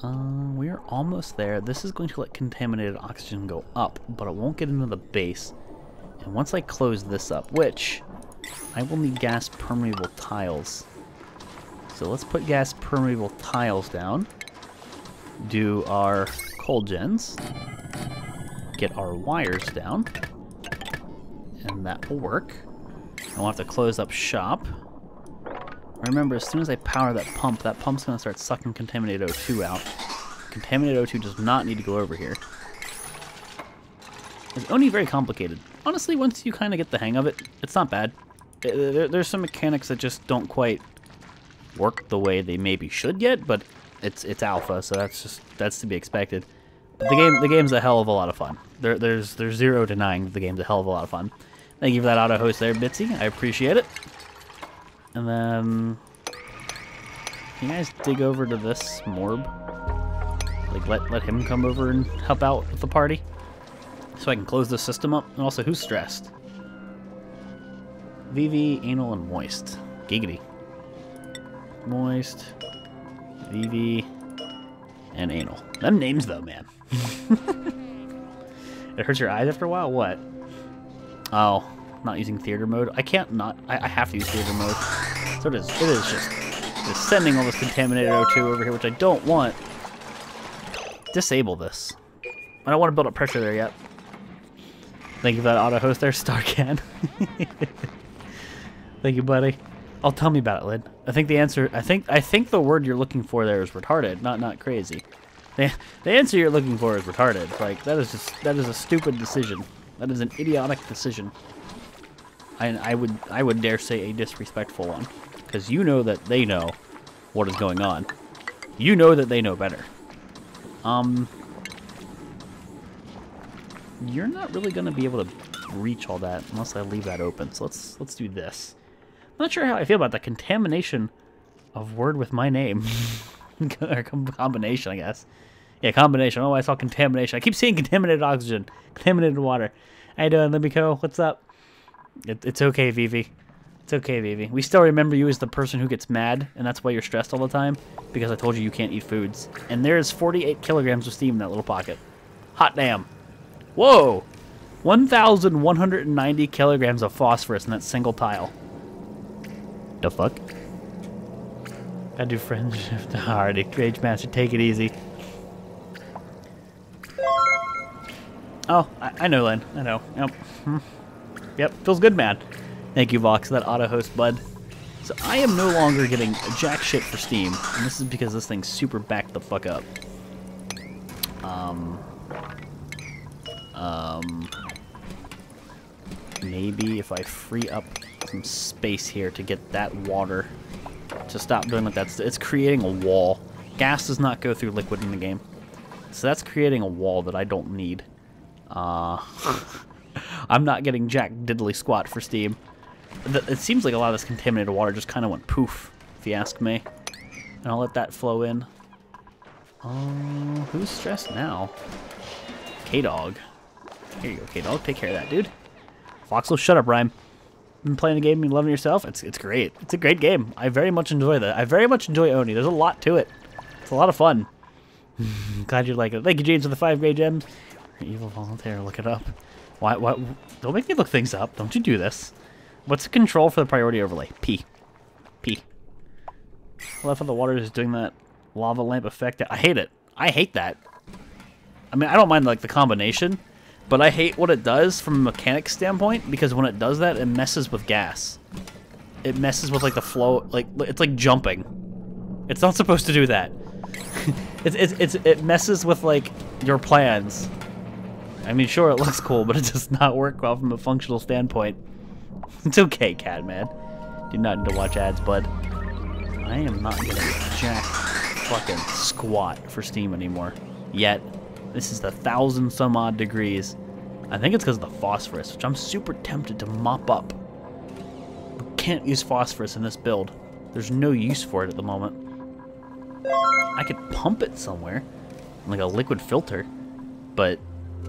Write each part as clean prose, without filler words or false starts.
We're almost there. This is going to let contaminated oxygen go up, but it won't get into the base. And once I close this up, which I will need gas permeable tiles. So let's put gas permeable tiles down. Do our coal gens. Get our wires down. And that will work. And we'll have to close up shop. Remember, as soon as I power that pump's going to start sucking contaminated O2 out. Contaminated O2 does not need to go over here. It's only very complicated. Honestly, once you kind of get the hang of it, it's not bad. There's some mechanics that just don't quite work the way they maybe should yet, but it's alpha, so that's to be expected. But the game's a hell of a lot of fun. There's zero denying that the game's a hell of a lot of fun. Thank you for that auto host there, Bitsy. I appreciate it. And then, can you guys dig over to this morb? Like, let him come over and help out with the party? So I can close the system up? And also, who's stressed? VV, anal, and moist. Giggity. Moist, VV, and anal. Them names, though, man. It hurts your eyes after a while? What? Oh, not using theater mode? I can't not. I have to use theater mode. So it is just sending all this contaminated O2 over here, which I don't want. Disable this. I don't want to build up pressure there yet. Thank you for that auto host there, Starcan. Thank you, buddy. Oh, tell me about it, Lid. I think the answer. I think the word you're looking for there is retarded, not crazy. The answer you're looking for is retarded. Like that is a stupid decision. That is an idiotic decision. And I would dare say a disrespectful one, because you know that they know what is going on. You know that they know better. You're not really gonna be able to reach all that unless I leave that open. So let's do this. I'm not sure how I feel about the contamination of word with my name. Or combination, I guess. Yeah, combination. Oh, I saw contamination. I keep seeing contaminated oxygen, contaminated water. How you doing, Limbico? What's up? It's okay, Vivi. It's okay, Vivi. We still remember you as the person who gets mad, and that's why you're stressed all the time, because I told you can't eat foods. And there's 48 kilograms of steam in that little pocket. Hot damn. Whoa! 1,190 kilograms of phosphorus in that single tile. The fuck? I do friendship to Hardy. Rage Master, take it easy. Oh, I know, Len. I know. Yep. Yep, feels good, man. Thank you, Vox, for that auto host, bud. So I am no longer getting jack shit for Steam, and this is because this thing's super backed the fuck up. Maybe if I free up some space here to get that water to stop doing like that. It's creating a wall. Gas does not go through liquid in the game. So that's creating a wall that I don't need. I'm not getting jack diddly squat for Steam. It seems like a lot of this contaminated water just kind of went poof, if you ask me. And I'll let that flow in. Who's stressed now? K-Dog. Here you go, K-Dog. Take care of that, dude. Foxel, shut up, Rhyme. Been playing the game and loving yourself? It's great. It's a great game. I very much enjoy that. I very much enjoy Oni. There's a lot to it. It's a lot of fun. Glad you like it. Thank you, James, for the 5 great gems. Evil volunteer, look it up. Why? Don't make me look things up. Don't you do this. What's the control for the priority overlay? P. P. I love how the water is doing that lava lamp effect. I hate it. I hate that. I mean, I don't mind like the combination, but I hate what it does from a mechanics standpoint, because when it does that, it messes with gas. It messes with like the flow, like it's like jumping. It's not supposed to do that. It messes with like your plans. I mean, sure, it looks cool, but it does not work well from a functional standpoint. It's okay, Cat Man. Do not need to watch ads, bud. I am not getting jack fucking squat for Steam anymore. Yet. This is the 1,000 some odd degrees. I think it's because of the phosphorus, which I'm super tempted to mop up. But can't use phosphorus in this build. There's no use for it at the moment. I could pump it somewhere, like a liquid filter, but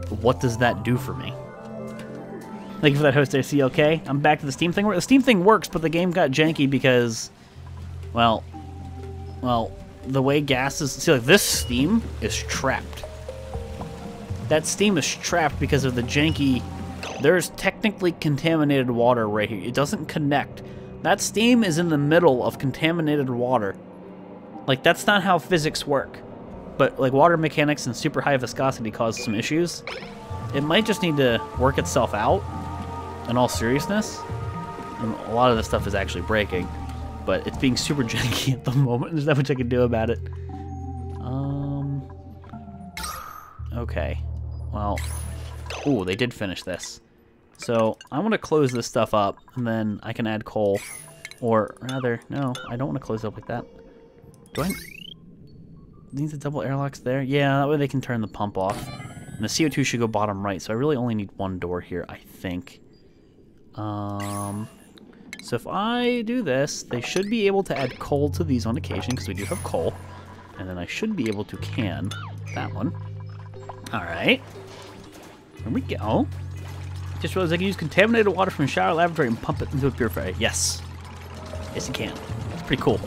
what does that do for me? Thank you for that host there, CLK. I'm back to the Steam thing. The Steam thing works, but the game got janky because, well, the way gas is... See, like, this Steam is trapped. That Steam is trapped because of the janky... There's technically contaminated water right here. It doesn't connect. That Steam is in the middle of contaminated water. Like, that's not how physics work. But, like, water mechanics and super high viscosity cause some issues. It might just need to work itself out, in all seriousness. And a lot of this stuff is actually breaking. But it's being super janky at the moment. There's not much I can do about it. Okay. Well... Ooh, they did finish this. So, I want to close this stuff up, and then I can add coal. Or, rather, no, I don't want to close it up like that. Do I... Need the double airlocks there? Yeah, that way they can turn the pump off. And the CO2 should go bottom right, so I really only need one door here, I think. So if I do this, they should be able to add coal to these on occasion, because we do have coal. And then I should be able to can that one. Alright. There we go. Just realized I can use contaminated water from a shower lavatory and pump it into a purifier. Yes. Yes, you can. It's pretty cool.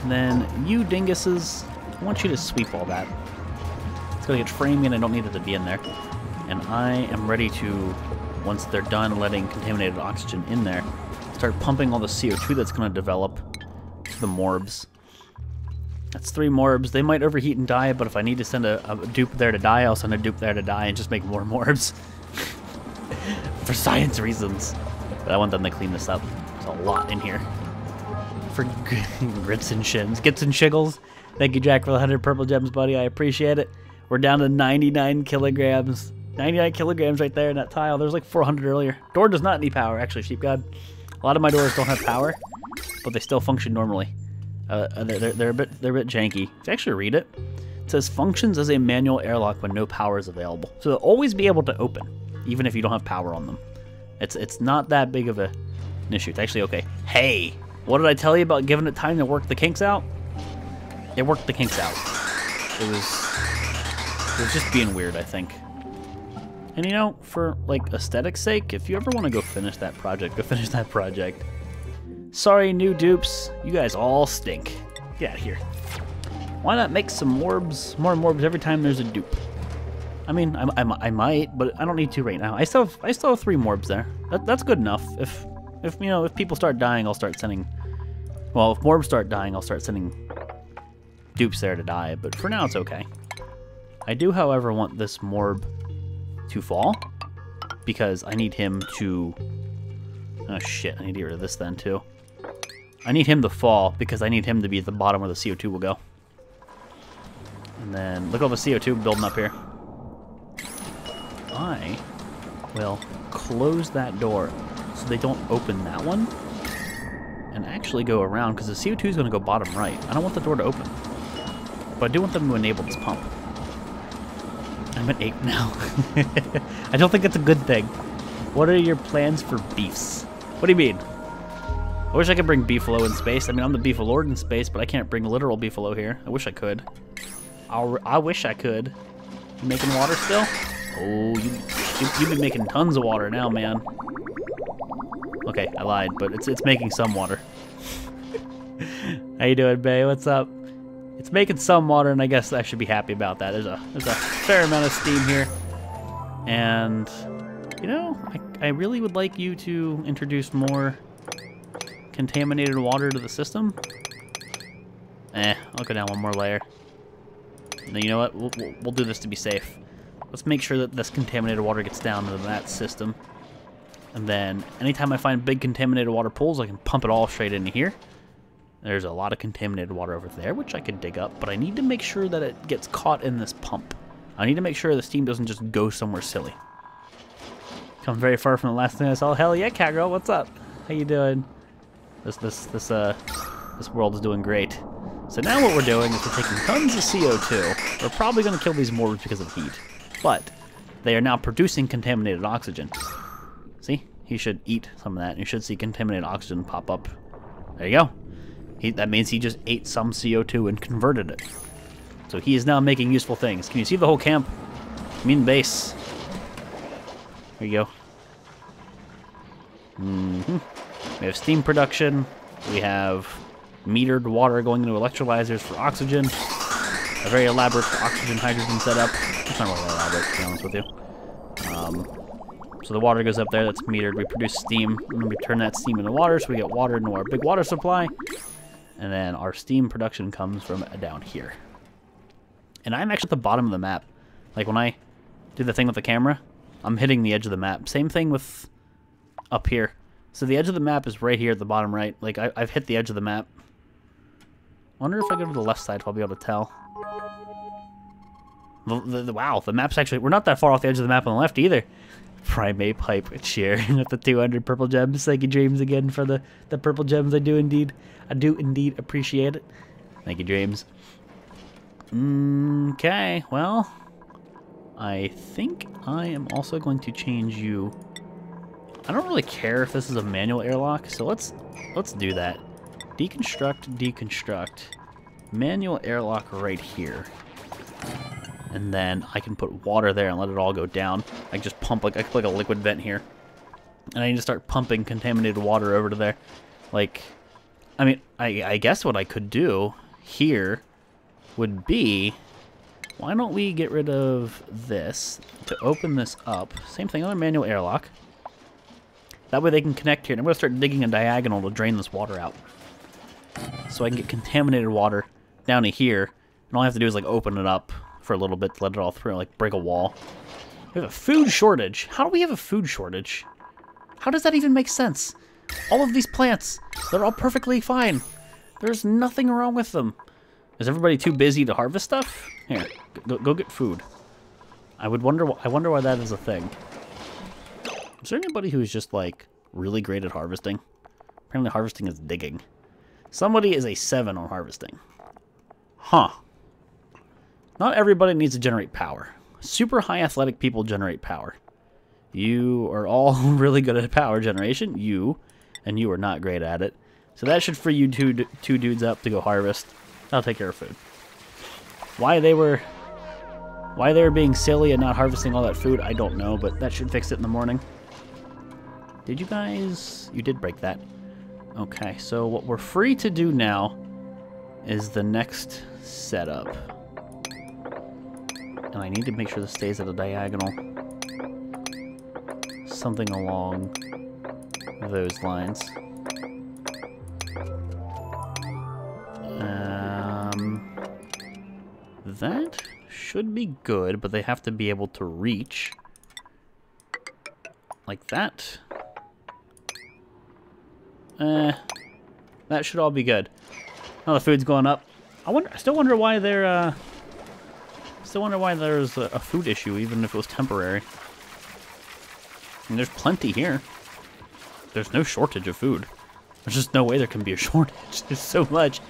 And then you dinguses, I want you to sweep all that. It's going to get framing and I don't need it to be in there. And I am ready to, once they're done letting contaminated oxygen in there, start pumping all the CO2 that's going to develop to the morbs. That's 3 morbs. They might overheat and die, but if I need to send a dupe there to die, I'll send a dupe there to die and just make more morbs. For science reasons. But I want them to clean this up. There's a lot in here. For grits and shins. Gits and shiggles. Thank you, Jack, for the 100 purple gems, buddy. I appreciate it. We're down to 99 kilograms. 99 kilograms right there in that tile. There's like 400 earlier. Door does not need power, actually, Sheep God. A lot of my doors don't have power, but they still function normally. They're a bit janky. Let's actually read it. It says functions as a manual airlock when no power is available. So they'll always be able to open, even if you don't have power on them. It's not that big of an issue. It's actually okay. Hey, what did I tell you about giving it time to work the kinks out? It worked the kinks out. It was just being weird, I think. And you know, for like aesthetic's sake, if you ever want to go finish that project, go finish that project. Sorry, new dupes. You guys all stink. Get out of here. Why not make some morbs, more morbs every time there's a dupe? I mean, I might, but I don't need to right now. I still have 3 morbs there. That's good enough. If you know, if people start dying, I'll start sending. Well, if morbs start dying, I'll start sending dupes there to die. But for now, it's okay. I do, however, want this morb to fall because I need him to. Oh shit! I need to get rid of this then too. I need him to fall because I need him to be at the bottom where the CO2 will go. And then look at all the CO2 building up here. I will close that door so they don't open that one and actually go around because the CO2 is going to go bottom right. I don't want the door to open, but I do want them to enable this pump. I'm at 8 now. I don't think that's a good thing. What are your plans for beefs? What do you mean? I wish I could bring beefalo in space. I mean, I'm the beefalord in space, but I can't bring literal beefalo here. I wish I could. I wish I could. You making water still? Oh, you've been making tons of water now, man. Okay, I lied, but it's making some water. How you doing, Bay? What's up? It's making some water, and I guess I should be happy about that. There's a fair amount of steam here, and you know, I really would like you to introduce more contaminated water to the system. I'll go down one more layer. And then you know what? We'll do this to be safe. Let's make sure that this contaminated water gets down to that system. And then anytime I find big contaminated water pools, I can pump it all straight into here. There's a lot of contaminated water over there, which I could dig up, but I need to make sure that it gets caught in this pump. I need to make sure the steam doesn't just go somewhere silly. Come very far from the last thing I saw. Hell yeah, Catgirl, what's up? How you doing? This world is doing great. So now what we're doing is we're taking tons of CO2. We're probably going to kill these morbs because of heat, but they are now producing contaminated oxygen. See? He should eat some of that, and you should see contaminated oxygen pop up. There you go. That means he just ate some CO2 and converted it. So he is now making useful things. Can you see the whole camp? I mean base. There you go. We have steam production. We have metered water going into electrolyzers for oxygen. A very elaborate oxygen hydrogen setup. It's not really elaborate, to be honest with you. So the water goes up there, that's metered. We produce steam, and then we turn that steam into water, so we get water into our big water supply. And then our steam production comes from down here. And I'm actually at the bottom of the map. Like when I do the thing with the camera, I'm hitting the edge of the map. Same thing with up here. So the edge of the map is right here at the bottom right. Like I've hit the edge of the map. Wonder if I go to the left side if I'll be able to tell. Wow, the map's actually... We're not that far off the edge of the map on the left either. Primate pipe with cheer with the 200 purple gems. Thank you, Dreams, again for the purple gems. I do indeed appreciate it. Thank you, Dreams. Okay, well, I think I am also going to change you. I don't really care if this is a manual airlock, so let's do that. Deconstruct. Manual airlock right here. And then I can put water there and let it all go down. I can just pump, like, I can put like a liquid vent here. And I need to start pumping contaminated water over to there. Like, I mean, I guess what I could do here would be, why don't we get rid of this to open this up. Same thing, another manual airlock. That way they can connect here. And I'm going to start digging a diagonal to drain this water out. So I can get contaminated water down to here. And all I have to do is, like, open it up for a little bit to let it all through, like break a wall. We have a food shortage. How do we have a food shortage? How does that even make sense? All of these plants, they're all perfectly fine. There's nothing wrong with them. Is everybody too busy to harvest stuff? Here, go get food. I wonder why that is a thing. Is there anybody who's just like really great at harvesting? Apparently harvesting is digging. Somebody is a 7 on harvesting. Huh. Not everybody needs to generate power. Super high athletic people generate power. You are all really good at power generation. You are not great at it. So that should free you two dudes up to go harvest. I'll take care of food. Why they were being silly and not harvesting all that food, I don't know, but that should fix it in the morning. Did you guys... You did break that. Okay, so what we're free to do now is the next setup. And I need to make sure this stays at a diagonal. Something along those lines. That should be good, but they have to be able to reach. Like that. That should all be good. Now the food's going up. I still wonder why they're, Still wonder why there's a food issue, even if it was temporary. I mean, there's plenty here. There's no shortage of food. There's just no way there can be a shortage. There's so much.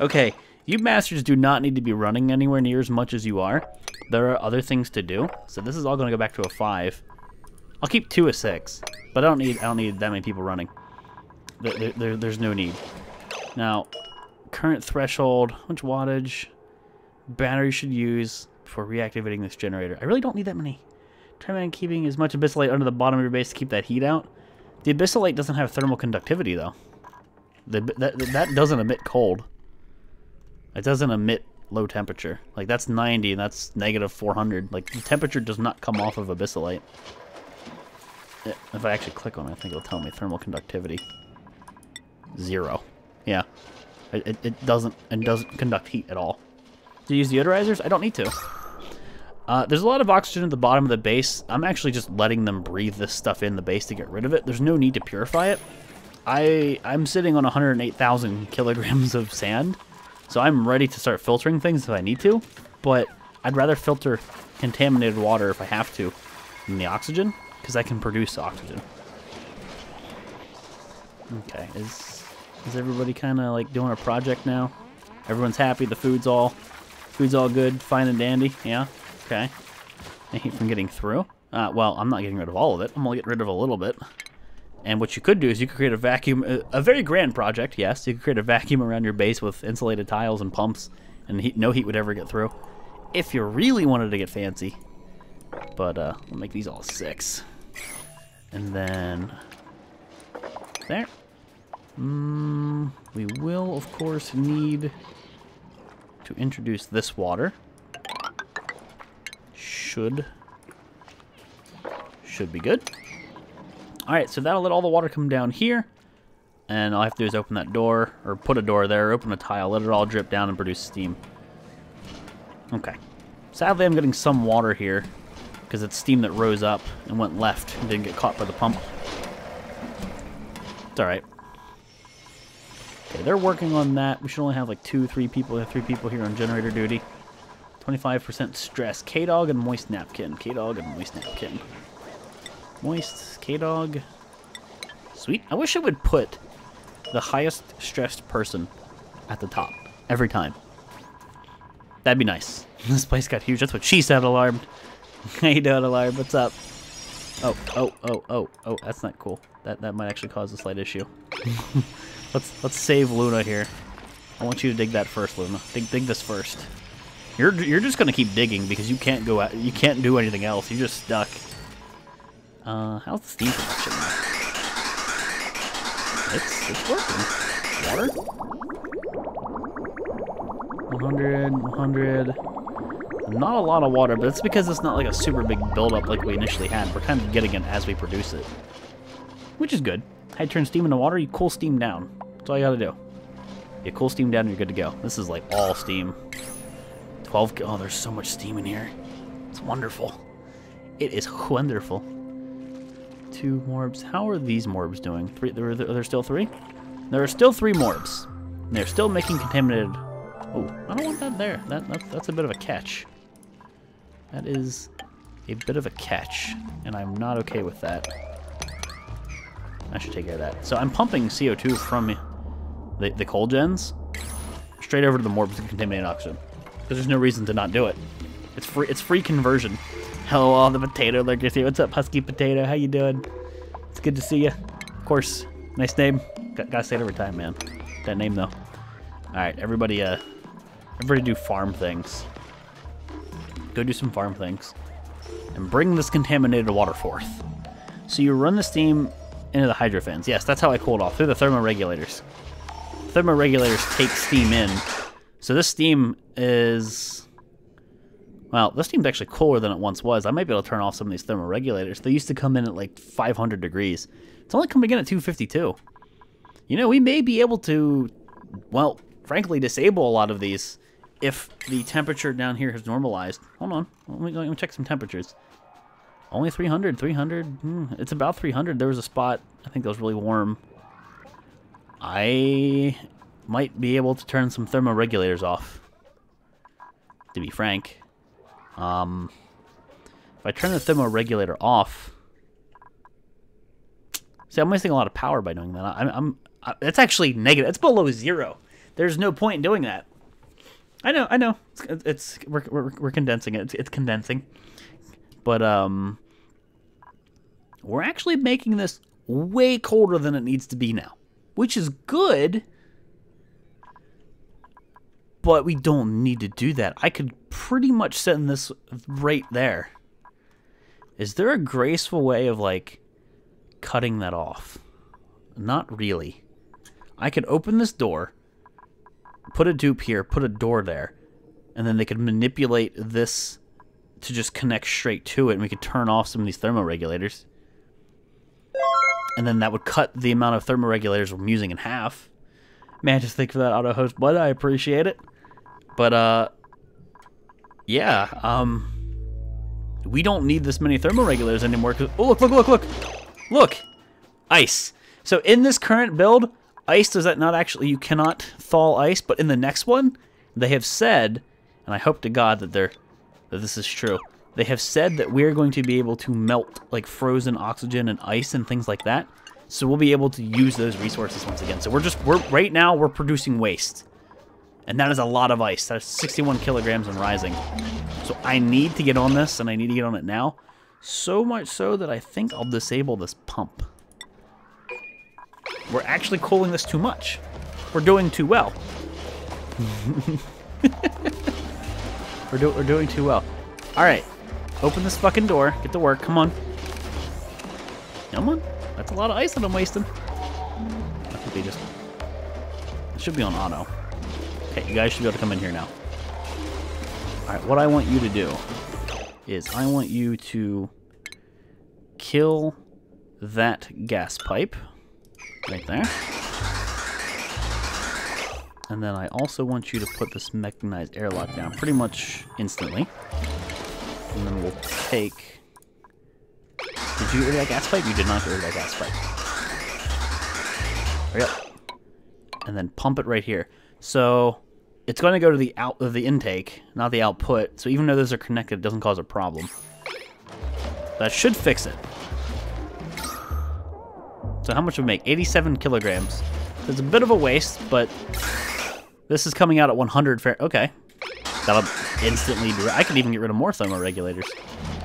Okay, you masters do not need to be running anywhere near as much as you are. There are other things to do. So this is all going to go back to a 5. I'll keep 2 as 6, but I don't need that many people running. There's no need. Now, current threshold, how much wattage? Battery should use before reactivating this generator. I really don't need that many. Try on keeping as much abyssal under the bottom of your base to keep that heat out. The abyssal doesn't have thermal conductivity though. That doesn't emit cold. It doesn't emit low temperature. Like that's 90 and that's -400. Like the temperature does not come off of abyssal. If I actually click on it, I think it'll tell me thermal conductivity. 0. Yeah. It doesn't conduct heat at all. To use deodorizers? I don't need to. There's a lot of oxygen at the bottom of the base. I'm actually just letting them breathe this stuff in the base to get rid of it. There's no need to purify it. I'm sitting on 108,000 kilograms of sand, so I'm ready to start filtering things if I need to, but I'd rather filter contaminated water if I have to than the oxygen, because I can produce oxygen. Okay, is everybody kind of like doing a project now? Everyone's happy, the food's all good, fine and dandy, yeah? Okay. I hate from getting through. Well, I'm not getting rid of all of it. I'm only getting rid of a little bit. And what you could do is you could create a vacuum, a very grand project, yes. You could create a vacuum around your base with insulated tiles and pumps, and no heat would ever get through. If you really wanted to get fancy. But we'll make these all 6. And then There. We will, of course, need to introduce this water. Should be good. Alright, so that'll let all the water come down here. And all I have to do is open that door, or put a door there, open a tile, let it all drip down and produce steam. Okay. Sadly, I'm getting some water here, because it's steam that rose up and went left and didn't get caught by the pump. It's alright. Okay, they're working on that. We should only have like 2-3 people. We have 3 people here on generator duty. 25% stress. K-Dog and Moist Napkin. K-Dog and Moist Napkin. Moist, K-Dog. Sweet. I wish I would put the highest stressed person at the top every time. That'd be nice. This place got huge. That's what she said, Alarmed. How you doing, Alarmed? What's up? Oh, that's not cool. That might actually cause a slight issue. Let's save Luna here. I want you to dig that first, Luna. Dig this first. You're just gonna keep digging because you can't go out. You can't do anything else. You're just stuck. How's the steam production? It's working. Water. 100. Not a lot of water, but it's because it's not like a super big buildup like we initially had. We're kind of getting it as we produce it, which is good. How you turn steam into water? You cool steam down. That's all you gotta do. You cool steam down and you're good to go. This is like all steam. 12. Oh, there's so much steam in here. It's wonderful. It is wonderful. 2 morbs. How are these morbs doing? 3. Are there still 3? There are still 3 morbs. And they're still making contaminated. Oh, I don't want that there. That's a bit of a catch. That is a bit of a catch, and I'm not okay with that. I should take care of that. So I'm pumping CO2 from the coal gens straight over to the morbs to contaminate oxygen. Because there's no reason to not do it. It's free. It's free conversion. Hello, all the potato lurkers here. What's up, Husky Potato? How you doing? It's good to see you. Of course, nice name. Gotta say it every time, man. That name though. All right, everybody do farm things. Go do some farm things. And bring this contaminated water forth. So you run the steam into the hydro fans. Yes, that's how I cool it off, through the thermoregulators. Thermoregulators take steam in. So this steam is... Well, this steam's actually cooler than it once was. I might be able to turn off some of these thermoregulators. They used to come in at like 500 degrees. It's only coming in at 252. You know, we may be able to, well, frankly, disable a lot of these if the temperature down here has normalized. Hold on. Let me check some temperatures. Only 300. It's about 300. There was a spot, I think that was really warm. I might be able to turn some thermoregulators off, to be frank. If I turn the thermoregulator off... See, I'm wasting a lot of power by doing that. It's actually negative. It's below 0. There's no point in doing that. I know. We're condensing it. It's condensing. But we're actually making this way colder than it needs to be now, which is good. But we don't need to do that. I could pretty much set this right there. Is there a graceful way of like cutting that off? Not really. I could open this door, put a dupe here, put a door there, and then they could manipulate this to just connect straight to it, and we could turn off some of these thermoregulators. And then that would cut the amount of thermoregulators we're using in half. Man, just thank you for that auto host, bud. I appreciate it. But, yeah, we don't need this many thermoregulators anymore. Oh, look! Ice. So in this current build, ice does that not actually, you cannot thaw ice, but in the next one, they have said, and I hope to God that this is true, they have said that we're going to be able to melt like frozen oxygen and ice and things like that. So we'll be able to use those resources once again. So right now we're producing waste. And that is a lot of ice. That's 61 kilograms and rising. So I need to get on this, and I need to get on it now. So much so that I think I'll disable this pump. We're actually cooling this too much. We're doing too well. We're doing too well. All right. Open this fucking door. Get to work. Come on. Come on. That's a lot of ice that I'm wasting. automatically just... It should be on auto. Okay, you guys should be able to come in here now. Alright, what I want you to do is I want you to kill that gas pipe right there. And then I also want you to put this mechanized airlock down pretty much instantly. And then we'll take... Did you get rid of that gas pipe? You did not get rid of that gas pipe. Hurry up. And then pump it right here. So it's going to go to the out of the intake, not the output. So even though those are connected, it doesn't cause a problem. That should fix it. So how much would it make? 87 kilograms. It's a bit of a waste, but this is coming out at 100 fair. Okay. That'll instantly do it. I could even get rid of more thermoregulators.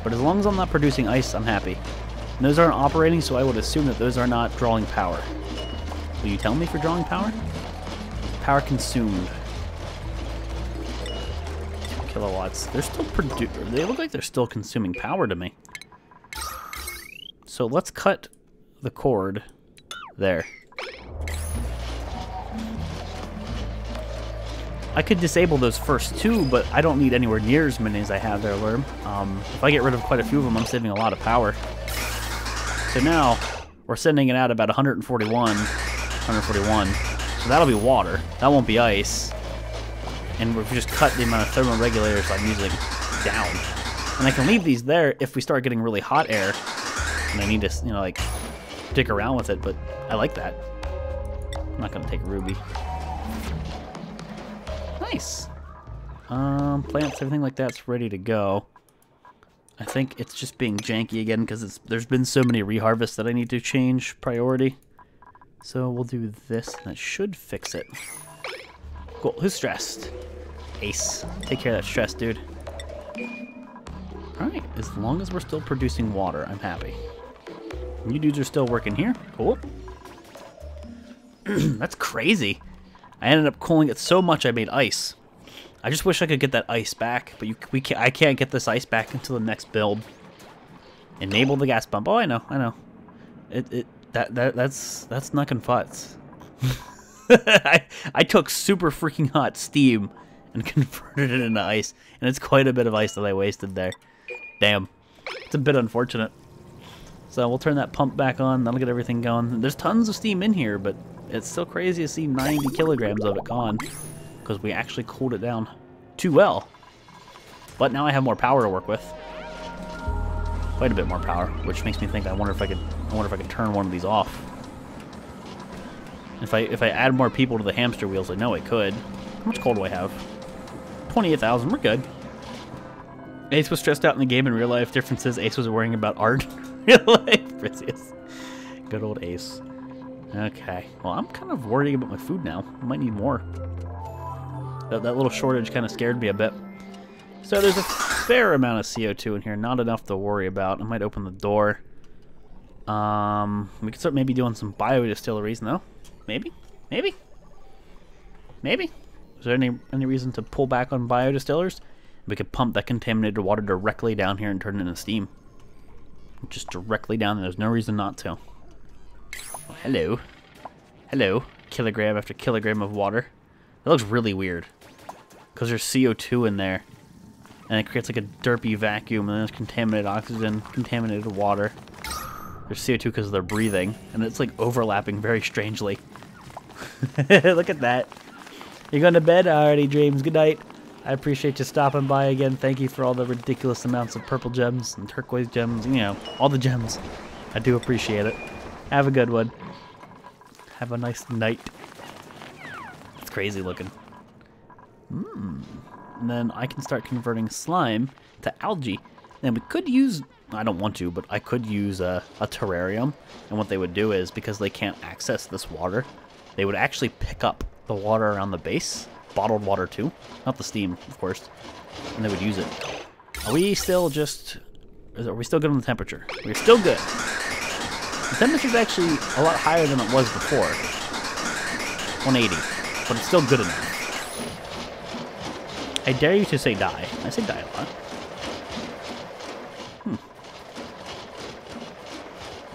But as long as I'm not producing ice, I'm happy. And those aren't operating, so I would assume that those are not drawing power. Will you tell me for drawing power? Power consumed. Kilowatts. They're still they look like they're still consuming power to me. So let's cut the cord there. I could disable those first two, but I don't need anywhere near as many as I have there, Lerm. If I get rid of quite a few of them, I'm saving a lot of power. So now, we're sending it out about 141. So that'll be water. That won't be ice. And we've just cut the amount of thermoregulators I'm using down. And I can leave these there if we start getting really hot air. And I need to, you know, like, dick around with it, but I like that. I'm not going to take Ruby. Nice. Plants, everything like that's ready to go. I think it's just being janky again because there's been so many reharvests that I need to change priority. So we'll do this, and that should fix it. Cool. Who's stressed? Ace. Take care of that stress, dude. Alright, as long as we're still producing water, I'm happy. You dudes are still working here. Cool. That's crazy. I ended up cooling it so much I made ice. I just wish I could get that ice back, but I can't get this ice back until the next build. Enable the gas pump. Oh, I know. That's knuckin' futz. I took super freaking hot steam and converted it into ice, and it's quite a bit of ice that I wasted there. Damn. It's a bit unfortunate. So we'll turn that pump back on. That'll get everything going. There's tons of steam in here, but it's still crazy to see 90 kilograms of it gone because we actually cooled it down too well. But now I have more power to work with. Quite a bit more power, which makes me think I wonder if I could turn one of these off. If I add more people to the hamster wheels, I know I could. How much coal do I have? 28,000. We're good. Ace was stressed out in the game in real life. Differences. Ace was worrying about art. Real life. Precious. Good old Ace. Okay. Well, I'm kind of worrying about my food now. I might need more. That little shortage kind of scared me a bit. So there's a fair amount of CO2 in here. Not enough to worry about. I might open the door. We could start maybe doing some biodistilleries, no? Maybe? Maybe? Maybe? Is there any reason to pull back on biodistillers? We could pump that contaminated water directly down here and turn it into steam. Just directly down there. There's no reason not to. Oh, hello. Hello. Kilogram after kilogram of water. That looks really weird. Because there's CO2 in there. And it creates like a derpy vacuum. And then there's contaminated oxygen, contaminated water. There's CO2 because they're breathing. And it's like overlapping very strangely. Look at that. You going to bed? Alrighty, dreams. Good night. I appreciate you stopping by again. Thank you for all the ridiculous amounts of purple gems and turquoise gems. You know, all the gems. I do appreciate it. Have a good one. Have a nice night. It's crazy looking. And then I can start converting slime to algae. And we could use... I don't want to, but I could use a terrarium. And what they would do is, because they can't access this water, they would actually pick up the water around the base. Bottled water too. Not the steam, of course. And they would use it. Are we still just... Are we still good on the temperature? We're still good. The temperature's actually a lot higher than it was before. 180. But it's still good enough. I dare you to say die. I say die a lot.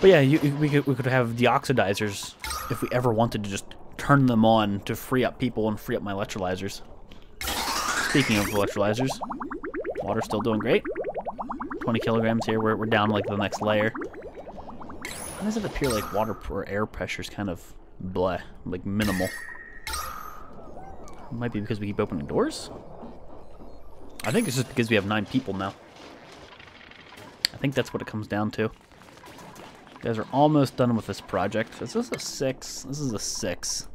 But yeah, we could have deoxidizers if we ever wanted to just turn them on to free up people and free up my electrolyzers. Speaking of electrolyzers, water's still doing great. 20 kilograms here. We're down like the next layer. Why does it appear like water or air pressure is kind of bleh, like minimal? It might be because we keep opening doors. I think it's just because we have 9 people now. I think that's what it comes down to. You guys are almost done with this project. Is this a 6? This is a 6.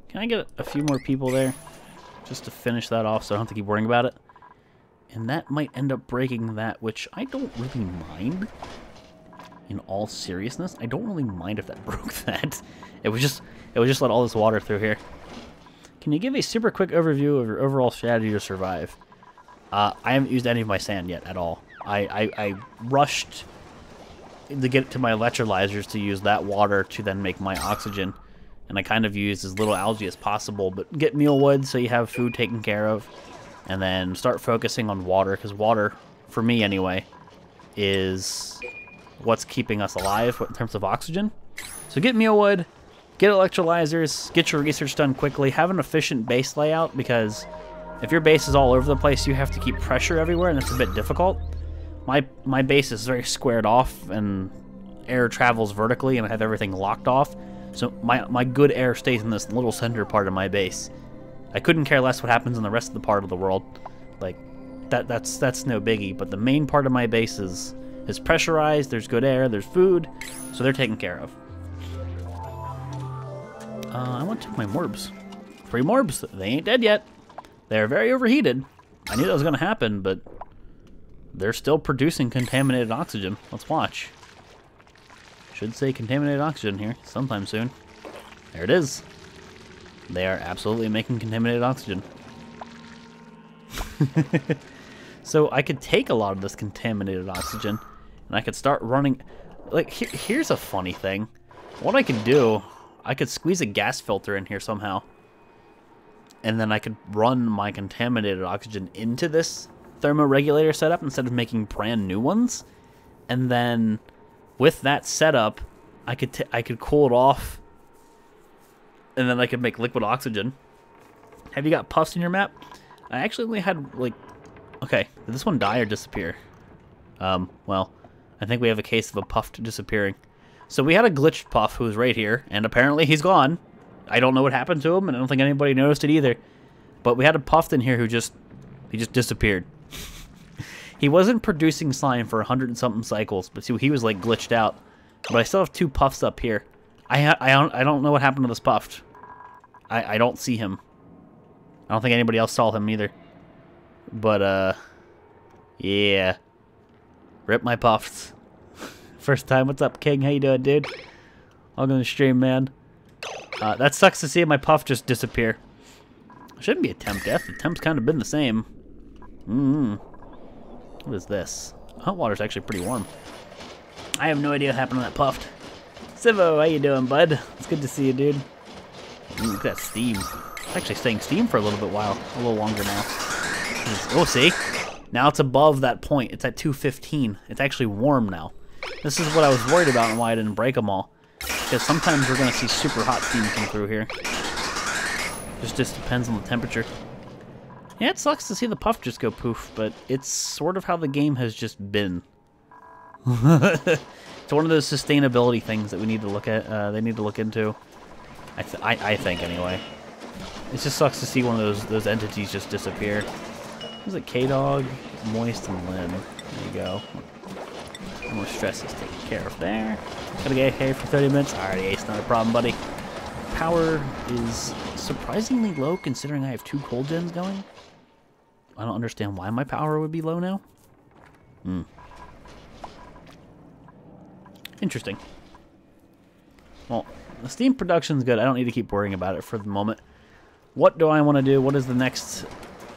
Can I get a few more people there? Just to finish that off so I don't have to keep worrying about it. And that might end up breaking that, which I don't really mind. In all seriousness, I don't really mind if that broke that. It would just let all this water through here. Can you give a super quick overview of your overall strategy to survive? I haven't used any of my sand yet at all. I rushed to get to my electrolyzers to use that water to then make my oxygen. And I kind of used as little algae as possible, but get mealwood so you have food taken care of. And then start focusing on water, because water, for me anyway, is what's keeping us alive in terms of oxygen. So get mealwood, get electrolyzers, get your research done quickly, have an efficient base layout, because if your base is all over the place, you have to keep pressure everywhere, and it's a bit difficult. My base is very squared off, and air travels vertically, and I have everything locked off. So my good air stays in this little center part of my base. I couldn't care less what happens in the rest of the part of the world. Like, that's no biggie, but the main part of my base is pressurized, there's good air, there's food, so they're taken care of. I want to check my morbs. 3 morbs, they ain't dead yet. They're very overheated. I knew that was going to happen, but they're still producing contaminated oxygen. Let's watch. Should say contaminated oxygen here sometime soon. There it is. They are absolutely making contaminated oxygen. So I could take a lot of this contaminated oxygen, and I could start running... Like, here's a funny thing. What I could do, I could squeeze a gas filter in here somehow, and then I could run my contaminated oxygen into this thermoregulator setup instead of making brand new ones. And then, with that setup, I could cool it off, and then I could make liquid oxygen. Have you got puffs in your map? I actually only had, like... Okay, did this one die or disappear? Well, I think we have a case of a PUFT disappearing. So we had a glitched puff who was right here, and apparently he's gone. I don't know what happened to him, and I don't think anybody noticed it either. But we had a PUFT in here who just disappeared. He wasn't producing slime for 100 and something cycles, but see, he was like glitched out. But I still have 2 puffs up here. I don't know what happened to this puffed. I don't see him. I don't think anybody else saw him either. But yeah. Rip my puffs. First time. What's up, King? How you doing, dude? Welcome to the stream, man. That sucks to see my puff just disappear. Shouldn't be a temp death. The temp's kind of been the same. What is this? Hot water's actually pretty warm. I have no idea what happened to that puffed. Sivo, how you doing, bud? It's good to see you, dude. Look at that steam. It's actually staying steam for a little longer now. Oh, see? Now it's above that point. It's at 215. It's actually warm now. This is what I was worried about and why I didn't break them all. Because sometimes we're going to see super hot steam come through here. Just depends on the temperature. Yeah, it sucks to see the puff just go poof, but it's sort of how the game has just been. It's one of those sustainability things that we need to look at. They need to look into. I think anyway. It just sucks to see one of those entities just disappear. Is it K-Dog, Moist, and Lynn? There you go. More stress is taken care of there. Gotta get AK for 30 minutes. Alright, Ace, not a problem, buddy. Power is surprisingly low considering I have 2 cold gens going. I don't understand why my power would be low now. Interesting. Well, the steam production's good. I don't need to keep worrying about it for the moment. What do I want to do? What is the next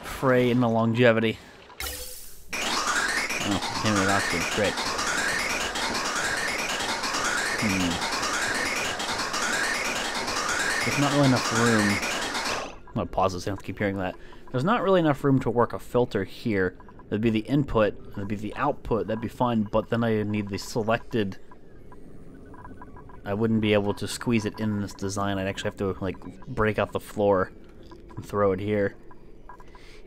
fray in the longevity? Oh, contaminated oxygen. Great. There's not really enough room. I'm going to pause this. I have to keep hearing that. There's not really enough room to work a filter here. That'd be the input. That'd be the output. That'd be fine. But then I need the selected I wouldn't be able to squeeze it in this design. I'd actually have to like break out the floor and throw it here.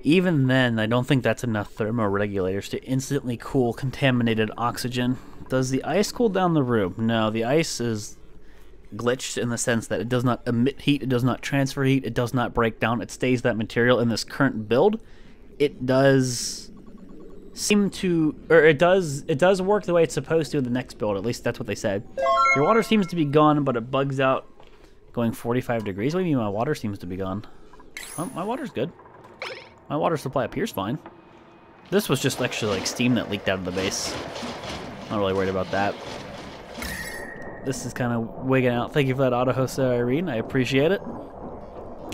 Even then, I don't think that's enough thermoregulators to instantly cool contaminated oxygen. Does the ice cool down the room? No, the ice is glitched in the sense that it does not emit heat, it does not transfer heat, it does not break down, it stays that material in this current build. It does seem to, or it does work the way it's supposed to in the next build, at least that's what they said. Your water seems to be gone, but it bugs out going 45 degrees. What do you mean my water seems to be gone? Well, my water's good. My water supply up here's fine. This was just actually like steam that leaked out of the base. Not really worried about that. This is kind of wigging out. Thank you for that auto host there, Irene. I appreciate it.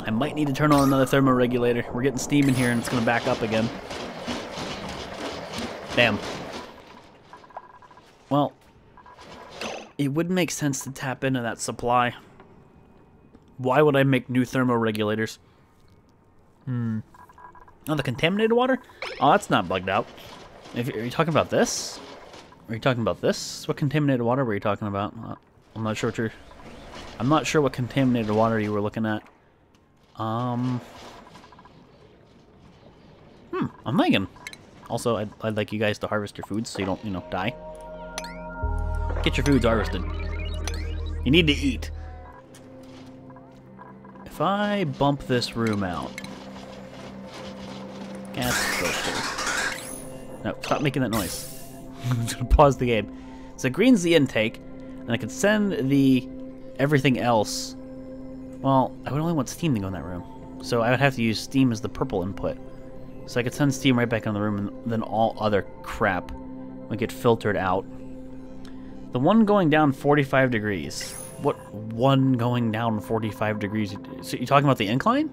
I might need to turn on another thermoregulator. We're getting steam in here and it's going to back up again. Damn. Well, it would make sense to tap into that supply. Why would I make new thermoregulators? Oh, the contaminated water? Oh, that's not bugged out. Are you talking about this? Are you talking about this? What contaminated water were you talking about? I'm not sure what you're... I'm not sure what contaminated water you were looking at. I'm thinking. Also, I'd like you guys to harvest your foods so you don't, you know, die. Get your foods harvested. You need to eat. If I bump this room out... Gas filter. No, stop making that noise. I'm just gonna pause the game. So green's the intake, and I could send the everything else. Well, I would only want steam to go in that room. So I would have to use steam as the purple input. So I could send steam right back in the room, and then all other crap would get filtered out. The one going down 45 degrees. What one going down 45 degrees? So you're talking about the incline?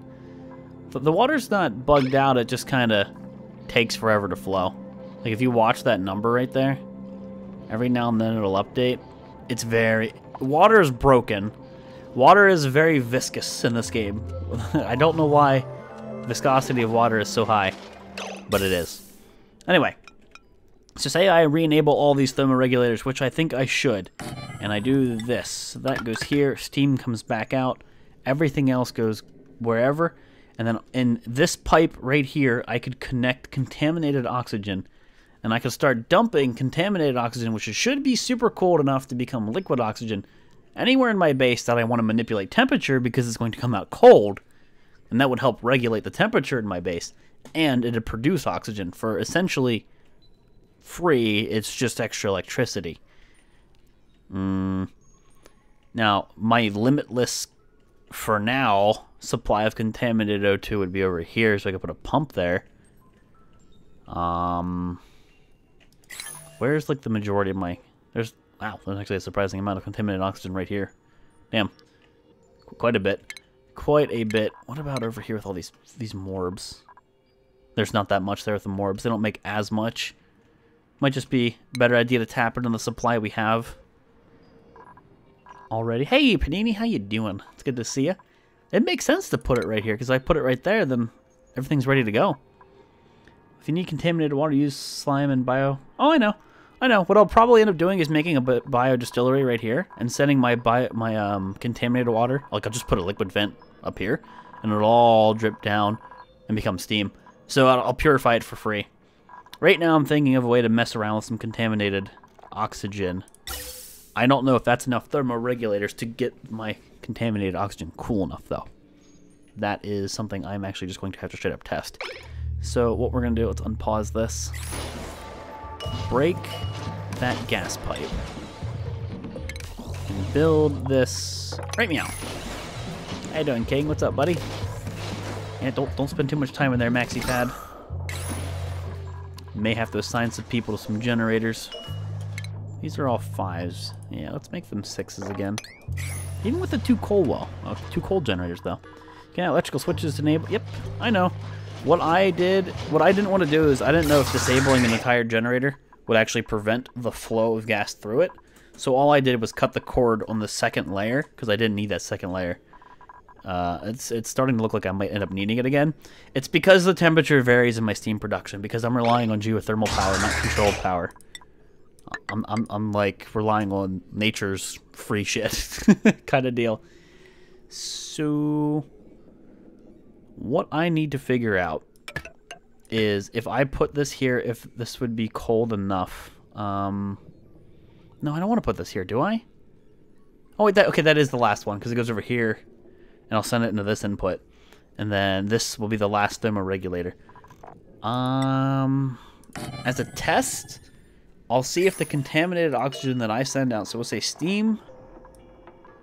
The water's not bugged out, it just kind of takes forever to flow. Like if you watch that number right there, every now and then it'll update. It's very... Water is broken. Water is very viscous in this game. I don't know why viscosity of water is so high, but it is. Anyway, so say I re-enable all these thermoregulators, which I think I should, and I do this. So that goes here, steam comes back out, everything else goes wherever. And then in this pipe right here, I could connect contaminated oxygen. And I could start dumping contaminated oxygen, which should be super cold enough to become liquid oxygen, anywhere in my base that I want to manipulate temperature because it's going to come out cold. And that would help regulate the temperature in my base. And it'd produce oxygen for essentially free. It's just extra electricity. Now, my limitless, for now, supply of contaminated O2 would be over here, so I could put a pump there. Where's like the majority of my... There's actually a surprising amount of contaminated oxygen right here. Damn. Quite a bit. Quite a bit. What about over here with all these morbs? There's not that much there with the morbs. They don't make as much. Might just be a better idea to tap into the supply we have already. Hey, Panini, how you doing? It's good to see you. It makes sense to put it right here, because I put it right there, then everything's ready to go. If you need contaminated water, use slime and bio. Oh, I know. I know. What I'll probably end up doing is making a bio distillery right here, and sending my contaminated water. Like, I'll just put a liquid vent up here, and it'll all drip down and become steam. So I'll purify it for free. Right now, I'm thinking of a way to mess around with some contaminated oxygen. I don't know if that's enough thermoregulators to get my contaminated oxygen cool enough, though. That is something I'm actually just going to have to straight up test. So what we're going to do, let's unpause this. Break that gas pipe. And build this... Right meow. How you doing, King? What's up, buddy? Yeah, don't spend too much time in there, Maxi Pad. May have to assign some people to some generators. These are all 5s. Yeah, let's make them 6s again. Even with the 2 coal 2 coal generators though. Okay, electrical switches enabled. Yep, I know. What I didn't want to do is I didn't know if disabling an entire generator would actually prevent the flow of gas through it. So all I did was cut the cord on the second layer because I didn't need that second layer. It's starting to look like I might end up needing it again. It's because the temperature varies in my steam production because I'm relying on geothermal power, not controlled power. I'm like relying on nature's free shit kind of deal. So what I need to figure out is if I put this here, if this would be cold enough. No, I don't want to put this here, do I? Oh wait, okay, that is the last one because it goes over here, and I'll send it into this input, and then this will be the last thermoregulator. As a test, I'll see if the contaminated oxygen that I send out, so we'll say steam.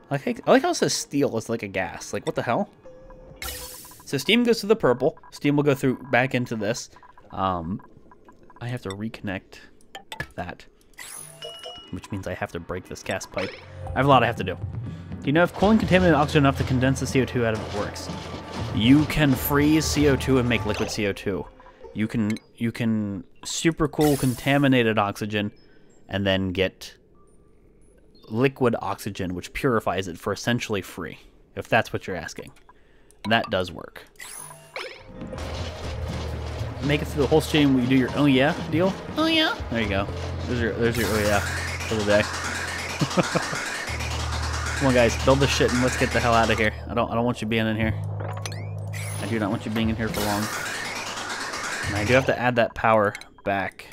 I like how it says steel is like a gas. Like, what the hell? So steam goes to the purple. Steam will go through back into this. I have to reconnect that, which means I have to break this gas pipe. I have a lot I have to do. Do you know if cooling contaminated oxygen enough to condense the CO2 out of it works? You can freeze CO2 and make liquid CO2. You can super cool contaminated oxygen and then get liquid oxygen, which purifies it for essentially free, if that's what you're asking. That does work. Make it through the whole stream where you do your oh yeah deal. Oh yeah. There you go. There's your oh yeah for the day. Come on guys, build this shit and let's get the hell out of here. I don't want you being in here. I do not want you being in here for long. And I do have to add that power back,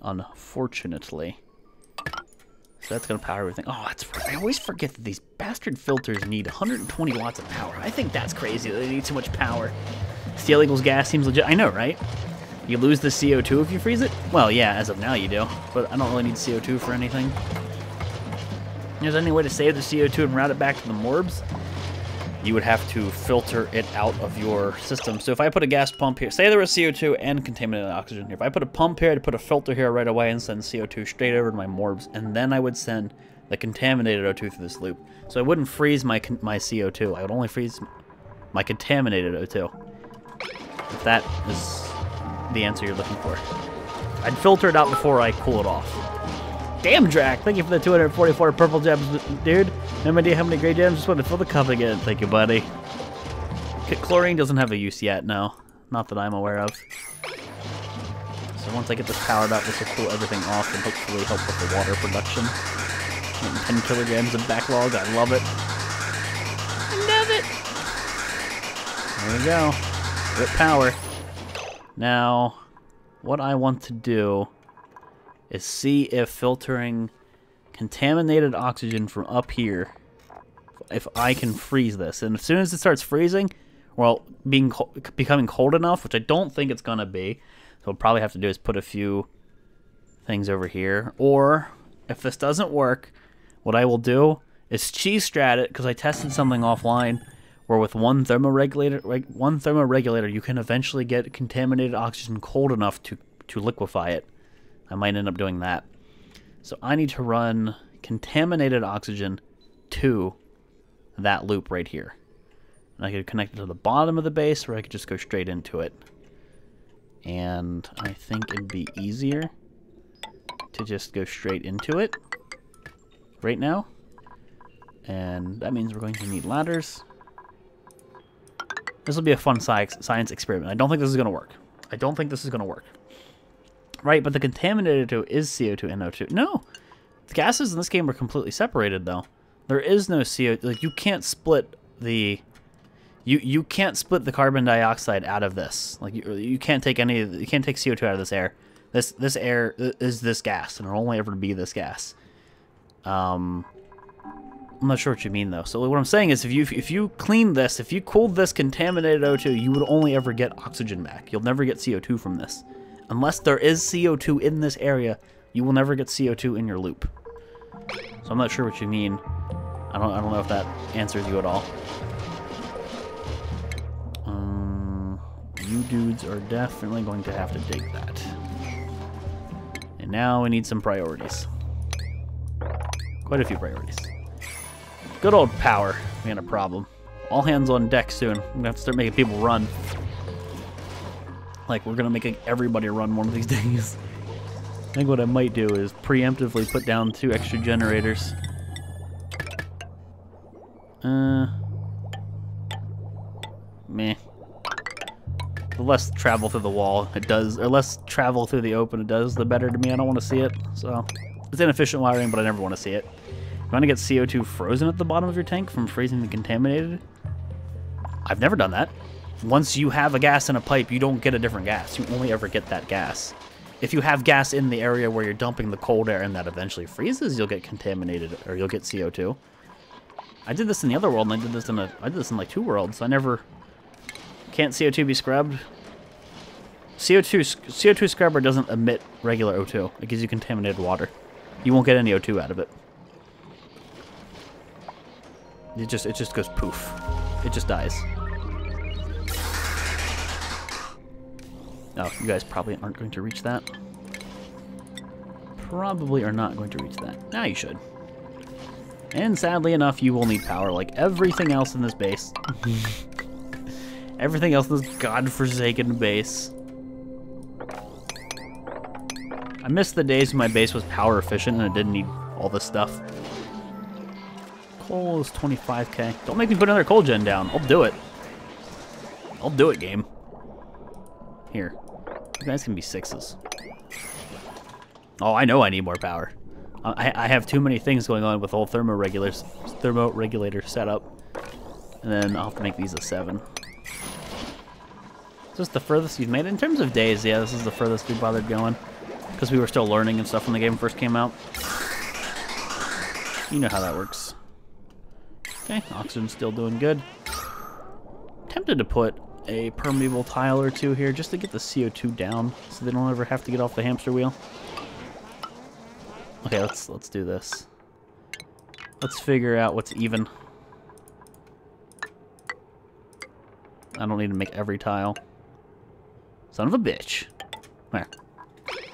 unfortunately. So that's gonna power everything. Oh, that's right. I always forget that these bastard filters need 120 watts of power. I think that's crazy that they need so much power. Steel equals gas seems legit. I know, right? You lose the CO2 if you freeze it? Well, yeah, as of now you do. But I don't really need CO2 for anything. Is there any way to save the CO2 and route it back to the morbs? You would have to filter it out of your system. So if I put a gas pump here, say there was CO2 and contaminated oxygen here. If I put a pump here, I'd put a filter here right away and send CO2 straight over to my morbs, and then I would send the contaminated O2 through this loop. So I wouldn't freeze my CO2. I would only freeze my contaminated O2. If that is the answer you're looking for. I'd filter it out before I cool it off. Damn, Drac! Thank you for the 244 purple gems, dude. No idea how many gray gems. Just want to fill the cup again. Thank you, buddy. Chlorine doesn't have a use yet, no. Not that I'm aware of. So once I get this powered up, this will cool everything off and hopefully help with the water production. 10 kilograms of backlog. I love it. I love it! There we go. Rip power. Now, what I want to do is see if filtering contaminated oxygen from up here, if I can freeze this. And as soon as it starts freezing, well, becoming cold enough, which I don't think it's going to be, so what we'll probably have to do is put a few things over here. Or, if this doesn't work, what I will do is cheese strat it, because I tested something offline, where with one thermoregulator, you can eventually get contaminated oxygen cold enough to liquefy it. I might end up doing that. So I need to run contaminated oxygen to that loop right here. And I could connect it to the bottom of the base, or I could just go straight into it. And I think it'd be easier to just go straight into it right now. And that means we're going to need ladders. This will be a fun science experiment. I don't think this is going to work. I don't think this is going to work. Right, but the contaminated O2 is CO2 and O2. No! The gases in this game are completely separated, though. There is no CO2. Like, you can't split the... You can't split the carbon dioxide out of this. Like, you can't take any... You can't take CO2 out of this air. This air is this gas, and it'll only ever be this gas. I'm not sure what you mean, though. So what I'm saying is, if you clean this, if you cooled this contaminated O2, you would only ever get oxygen back. You'll never get CO2 from this. Unless there is CO2 in this area, you will never get CO2 in your loop. So I'm not sure what you mean. I don't know if that answers you at all. You dudes are definitely going to have to dig that. And now we need some priorities. Quite a few priorities. Good old power being a problem. All hands on deck soon. I'm gonna have to start making people run. Like, we're gonna make everybody run one of these days. I think what I might do is preemptively put down 2 extra generators. Meh. The less travel through the wall it does, or less travel through the open it does, the better to me. I don't want to see it, so It's inefficient wiring, but I never want to see it. You want to get CO2 frozen at the bottom of your tank from freezing and contaminated? I've never done that. Once you have a gas in a pipe, you don't get a different gas. You only ever get that gas. If you have gas in the area where you're dumping the cold air and that eventually freezes, you'll get contaminated, or you'll get CO2. I did this in the other world, and I did this in like 2 worlds. Can't CO2 be scrubbed? CO2 scrubber doesn't emit regular O2. It gives you contaminated water. You won't get any O2 out of it. It just goes poof. It just dies. Oh, you guys probably aren't going to reach that. Probably are not going to reach that. Now you should. And sadly enough, you will need power like everything else in this base. Everything else in this godforsaken base. I miss the days when my base was power efficient and it didn't need all this stuff. Coal is 25k. Don't make me put another coal gen down. I'll do it. I'll do it, game. Here. You guys can be 6s. Oh, I know I need more power. I have too many things going on with all thermoregulator setup. And then I'll have to make these a 7. Is this the furthest you've made it? In terms of days, yeah, this is the furthest we bothered going. Because we were still learning and stuff when the game first came out. You know how that works. Okay, oxygen's still doing good. Tempted to put a permeable tile or 2 here just to get the CO2 down so they don't ever have to get off the hamster wheel. Okay, let's do this. Let's figure out what's even. I don't need to make every tile. Son of a bitch. There.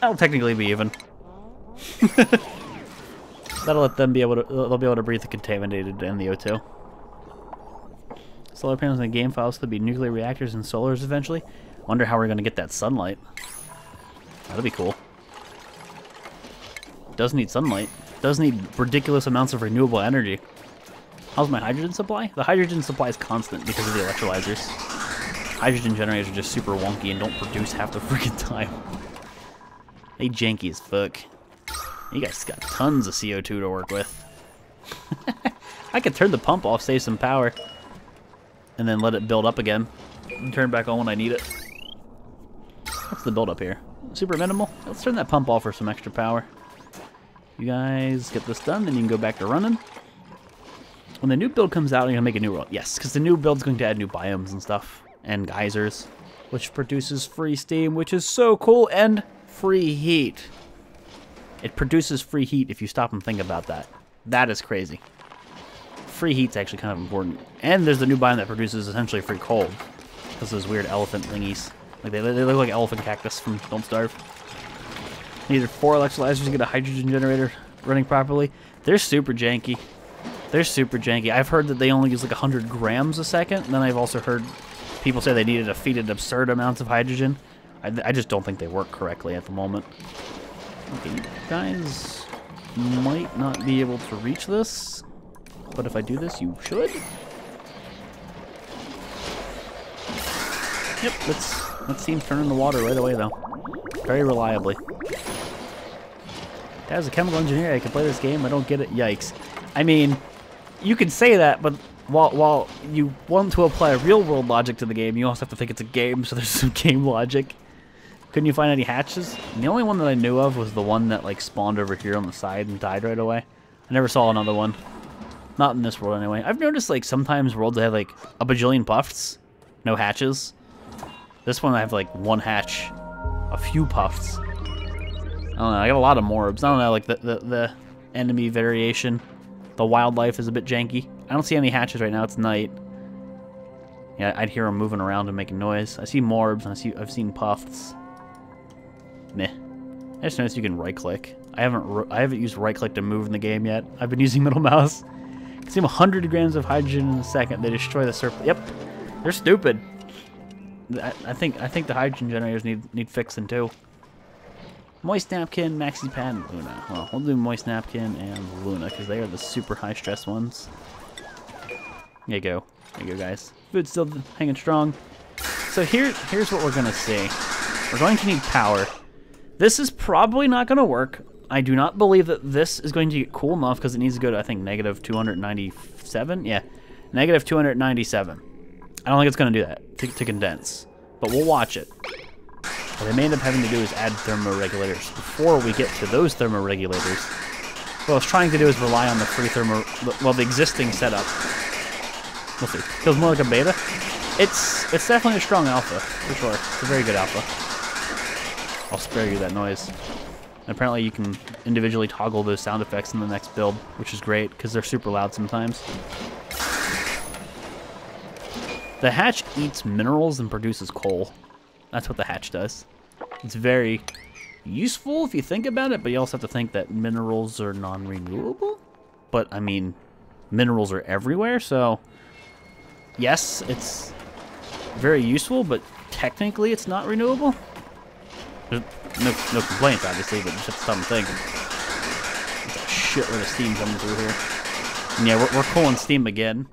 That'll technically be even. That'll let them be able to. They'll be able to breathe the contaminated and the O2. Solar panels in the game files could be nuclear reactors and solars eventually. Wonder how we're gonna get that sunlight. That'll be cool. Does need sunlight. Does need ridiculous amounts of renewable energy. How's my hydrogen supply? The hydrogen supply is constant because of the electrolyzers. Hydrogen generators are just super wonky and don't produce half the freaking time. They janky as fuck. You guys got tons of CO2 to work with. I could turn the pump off, save some power, and then let it build up again. And turn it back on when I need it. What's the build up here? Super minimal? Let's turn that pump off for some extra power. You guys get this done, then you can go back to running. When the new build comes out, you're going to make a new world. Yes, because the new build's going to add new biomes and stuff. And geysers, which produces free steam, which is so cool, and free heat. It produces free heat if you stop and think about that. That is crazy. Free heat's actually kind of important. And there's the new biome that produces essentially free cold. Because those weird elephant thingies. Like they look like elephant cactus from Don't Starve. Needed 4 electrolyzers to get a hydrogen generator running properly. They're super janky. They're super janky. I've heard that they only use like 100 grams a second. And then I've also heard people say they needed to feed it absurd amounts of hydrogen. I just don't think they work correctly at the moment. Okay, you guys might not be able to reach this. But if I do this, you should. Yep, that seems turning the water right away, though. Very reliably. As a chemical engineer, I can play this game. I don't get it. Yikes. I mean, you can say that, but while you want to apply real-world logic to the game, you also have to think it's a game, so there's some game logic. Couldn't you find any hatches? And the only one that I knew of was the one that like spawned over here on the side and died right away. I never saw another one. Not in this world, anyway. I've noticed, like, sometimes worlds have, like, a bajillion PUFTs. No hatches. This one I have, like, 1 hatch. A few PUFTs. I don't know, I got a lot of morbs. I don't know, like, the enemy variation. The wildlife is a bit janky. I don't see any hatches right now, it's night. Yeah, I'd hear them moving around and making noise. I see morbs, and I've seen PUFTs. Meh. I just noticed you can right-click. I haven't used right-click to move in the game yet. I've been using middle mouse. Consume 100 grams of hydrogen in a second. They destroy the surface. Yep, they're stupid. I think the hydrogen generators need fixing too. Moist napkin, maxi pad, and Luna. Well, we'll do moist napkin and Luna because they are the super high stress ones. There you go. There you go, guys. Food's still hanging strong. So here's what we're gonna see. We're going to need power. This is probably not gonna work. I do not believe that this is going to get cool enough because it needs to go to, I think, negative 297? Yeah, negative 297. I don't think it's going to do that, to condense. But we'll watch it. What I may end up having to do is add thermoregulators. Before we get to those thermoregulators, what I was trying to do is rely on the free the existing setup. We'll see. Feels more like a beta. It's definitely a strong alpha, for sure. It's a very good alpha. I'll spare you that noise. And apparently you can individually toggle those sound effects in the next build, which is great, because they're super loud sometimes. The hatch eats minerals and produces coal. That's what the hatch does. It's very useful if you think about it, but you also have to think that minerals are non-renewable. But, I mean, minerals are everywhere, so... Yes, it's very useful, but technically it's not renewable. There's no complaints, obviously, but just have to stop and think. There's a shitload of steam coming through here. And yeah, we're pulling steam again.